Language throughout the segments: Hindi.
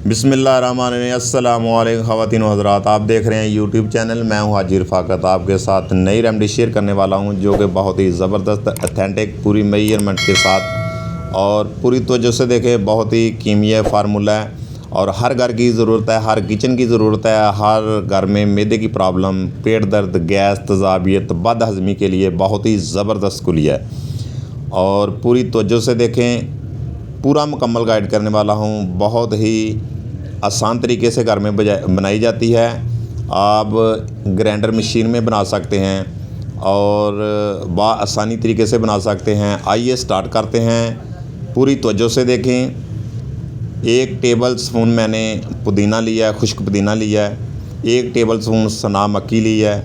बिस्मिल्लाहिर्रहमानिर्रहीम। अस्सलामु अलैकुम ख़वातीन व हज़रात, आप देख रहे हैं यूट्यूब चैनल। मैं हूं हाजी रफ़ाकत, आपके साथ नई रेमेडी शेयर करने वाला हूं जो कि बहुत ही ज़बरदस्त अथेंटिक पूरी मेजरमेंट के साथ और पूरी तवज्जो से देखें। बहुत ही कीमिया फार्मूला है और हर घर की ज़रूरत है, हर किचन की ज़रूरत है। हर घर में मैदे की प्रॉब्लम, पेट दर्द, गैस, तेज़ाबियत, बद हज़मी के लिए बहुत ही ज़बरदस्त कुलिया है और पूरी तवज्जो से देखें। पूरा मुकम्मल गाइड करने वाला हूँ। बहुत ही आसान तरीके से घर में बनाई जाती है। आप ग्राइंडर मशीन में बना सकते हैं और आसानी तरीके से बना सकते हैं। आइए स्टार्ट करते हैं। पूरी तवज्जो से देखें। 1 टेबल स्पून मैंने पुदीना लिया है, खुश्क पुदीना लिया है। 1 टेबल स्पून सना मक्की ली है।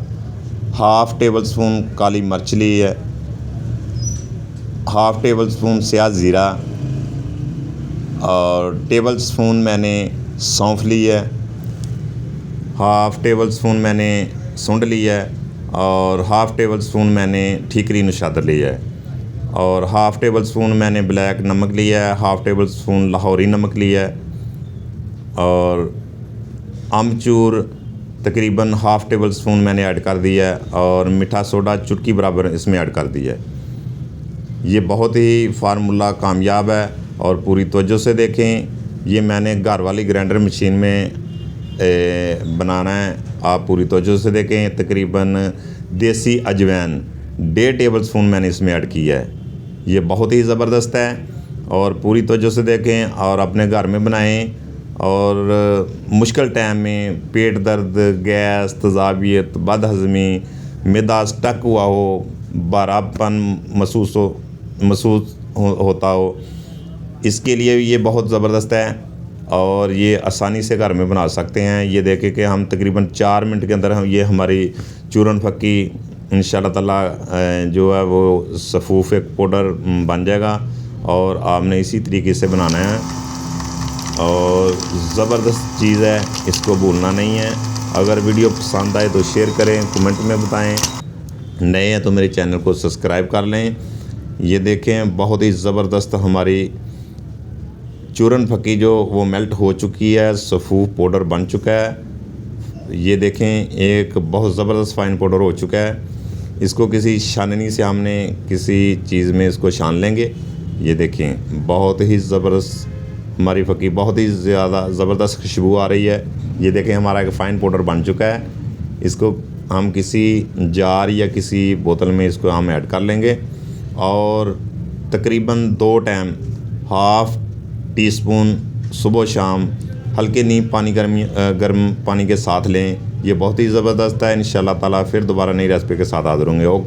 हाफ़ टेबल स्पून काली मिर्च ली है। हाफ़ टेबल स्पून स्याह ज़ीरा और टेबल स्पून मैंने सौंफ ली है। हाफ़ टेबल स्पून मैंने सूंड ली है और हाफ़ टेबल स्पून मैंने ठीकरी नशादर लिया है और हाफ़ टेबल स्पून मैंने ब्लैक नमक लिया है। हाफ़ टेबल स्पून लाहौरी नमक लिया है और अमचूर तकरीबन हाफ़ टेबल स्पून मैंने ऐड कर दिया है और मीठा सोडा चुटकी बराबर इसमें ऐड कर दिया है। ये बहुत ही फार्मूला कामयाब है और पूरी तवज्जो से देखें। ये मैंने घर वाली ग्राइंडर मशीन में बनाना है। आप पूरी तवज्जो से देखें। तकरीबन देसी अजवाइन 1.5 टेबल स्पून मैंने इसमें ऐड किया है। ये बहुत ही ज़बरदस्त है और पूरी तवज्जो से देखें और अपने घर में बनाएं। और मुश्किल टाइम में पेट दर्द, गैस, तेज़ाबियत, बद हज़मी, मैदा स्टक हुआ हो, भारापन महसूस होता हो, इसके लिए ये बहुत ज़बरदस्त है और ये आसानी से घर में बना सकते हैं। ये देखें कि हम तकरीबन 4 मिनट के अंदर ये हमारी चूरन फक्की इंशाल्लाह ताला जो है वो सफ़ूफ़ एक पाउडर बन जाएगा और आपने इसी तरीके से बनाना है और ज़बरदस्त चीज़ है, इसको भूलना नहीं है। अगर वीडियो पसंद आए तो शेयर करें, कमेंट में बताएं। नए हैं तो मेरे चैनल को सब्सक्राइब कर लें। ये देखें बहुत ही ज़बरदस्त हमारी चूरन फक्की जो वो मेल्ट हो चुकी है, सफ़ूफ़ पाउडर बन चुका है। ये देखें एक बहुत ज़बरदस्त फ़ाइन पाउडर हो चुका है। इसको किसी छाननी से हमने किसी चीज़ में इसको छान लेंगे। ये देखें बहुत ही ज़बरदस्त हमारी फक्की, बहुत ही ज़्यादा ज़बरदस्त खुशबू आ रही है। ये देखें हमारा एक फ़ाइन पाउडर बन चुका है। इसको हम किसी जार या किसी बोतल में इसको हम ऐड कर लेंगे और तकरीबन 2 टाइम हाफ़ टी स्पून सुबह शाम हल्के नीम पानी गर्म पानी के साथ लें। ये बहुत ही ज़बरदस्त है। इंशाल्लाह ताला फिर दोबारा नई रेसिपी के साथ हाज़िर होंगे। ओके।